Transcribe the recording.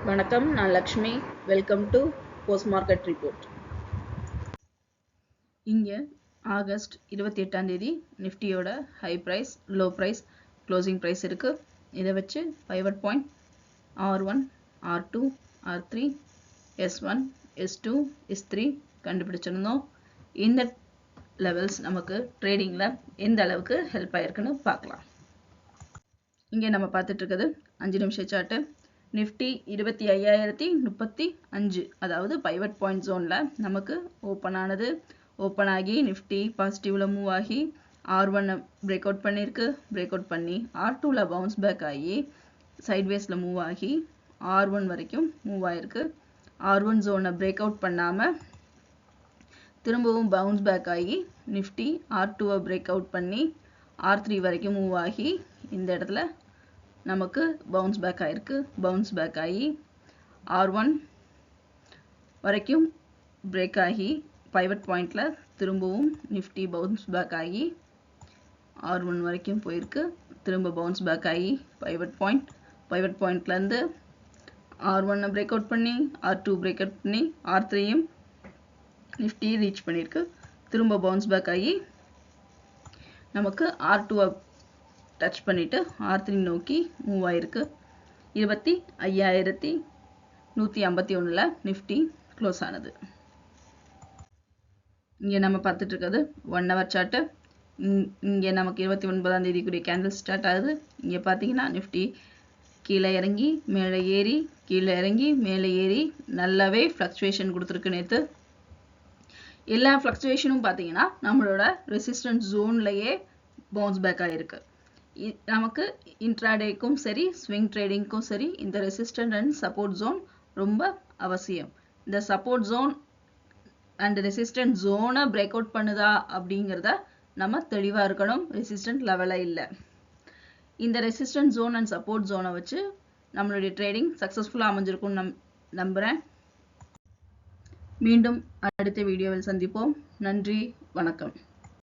வணக்கம், நான் Lakshmi. Welcome to post market report. இங்கே ஆகஸ்ட் 28ஆம் தேதி நிஃப்டியோட high price, low price, closing price இருக்கு. இதை வச்சு pivot point R1, R2, R3, S1, S2, S3 கண்டுபிடிச்சிருந்தோம். இந்த லெவல்ஸ் நமக்கு ட்ரேடிங்கில் எந்த அளவுக்கு ஹெல்ப் ஆயிருக்குன்னு பார்க்கலாம். இங்கே நம்ம பார்த்துட்டு இருக்கிறது 5 நிமிஷ சார்ட்டு. நிஃப்டி 25,035, அதாவது பைவட் பாயிண்ட் ஜோனில் நமக்கு ஓப்பன் ஆனது. ஓப்பன் ஆகி நிஃப்டி பாசிட்டிவில் மூவ் ஆகி R1 பிரேக் அவுட் பண்ணியிருக்கு. பிரேக் அவுட் பண்ணி R2ல் பவுன்ஸ் பேக் ஆகி சைட்வேஸில் மூவ் ஆகி R1 வரைக்கும் மூவ் ஆகிருக்கு. R1 ஜோனை பிரேக் அவுட் பண்ணாமல் திரும்பவும் பவுன்ஸ் பேக் ஆகி நிஃப்டி R2வை பிரேக் அவுட் பண்ணி R3 வரைக்கும் மூவ் ஆகி இந்த இடத்துல நமக்கு பவுன்ஸ் பேக் ஆயிருக்கு. பவுன்ஸ் பேக் ஆகி R1 வரைக்கும் பிரேக் ஆகி பைவட் பாயிண்டில் திரும்பவும் நிஃப்டி பவுன்ஸ் பேக் ஆகி R1 வரைக்கும் போயிருக்கு. திரும்ப பவுன்ஸ் பேக் ஆகி பைவட் பாயிண்ட்லேருந்து R1 பிரேக் அவுட் பண்ணி R2 பிரேக் அவுட் பண்ணி R3யும் நிஃப்டி ரீச் பண்ணியிருக்கு. திரும்ப பவுன்ஸ் பேக் ஆகி நமக்கு R2 டச் பண்ணிட்டு R3 நோக்கி மூவ் ஆயிருக்கு. 25,151ல் நிஃப்டி க்ளோஸ் ஆனது. இங்கே நம்ம பார்த்துட்டு இருக்கிறது 1 ஹவர் சார்ட்டு. இங்கே நமக்கு 29ஆம் தேதிக்குரிய கேண்டில் ஸ்டார்ட் ஆகுது. இங்கே பார்த்தீங்கன்னா நிஃப்டி கீழே இறங்கி மேலே ஏறி, கீழே இறங்கி மேலே ஏறி நல்லாவே ஃப்ளக்சுவேஷன் கொடுத்துருக்கு. நேற்று எல்லா ஃப்ளக்சுவேஷனும் பார்த்தீங்கன்னா நம்மளோட ரெசிஸ்டன்ஸ் ஜோன்லையே பவுன்ஸ் பேக் ஆகிருக்கு. நமக்கு இன்ட்ராடேக்கும் சரி, ஸ்விங் ட்ரேடிங்க்கும் சரி, இந்த ரெசிஸ்டன்ட் அண்ட் சப்போர்ட் ஜோன் ரொம்ப அவசியம். இந்த சப்போர்ட் ஜோன் அண்ட் ரெசிஸ்டன்ட் ஜோனை பிரேக் அவுட் பண்ணுதா அப்படிங்கிறத நம்ம தெளிவாக இருக்கணும். ரெசிஸ்டன்ட் லெவலில் இல்லை. இந்த ரெசிஸ்டன்ட் ஜோன் அண்ட் சப்போர்ட் ஜோனை வச்சு நம்மளுடைய ட்ரேடிங் சக்ஸஸ்ஃபுல்லாக அமைஞ்சிருக்கும்னு நம்புகிறேன். மீண்டும் அடுத்த வீடியோவில் சந்திப்போம். நன்றி, வணக்கம்.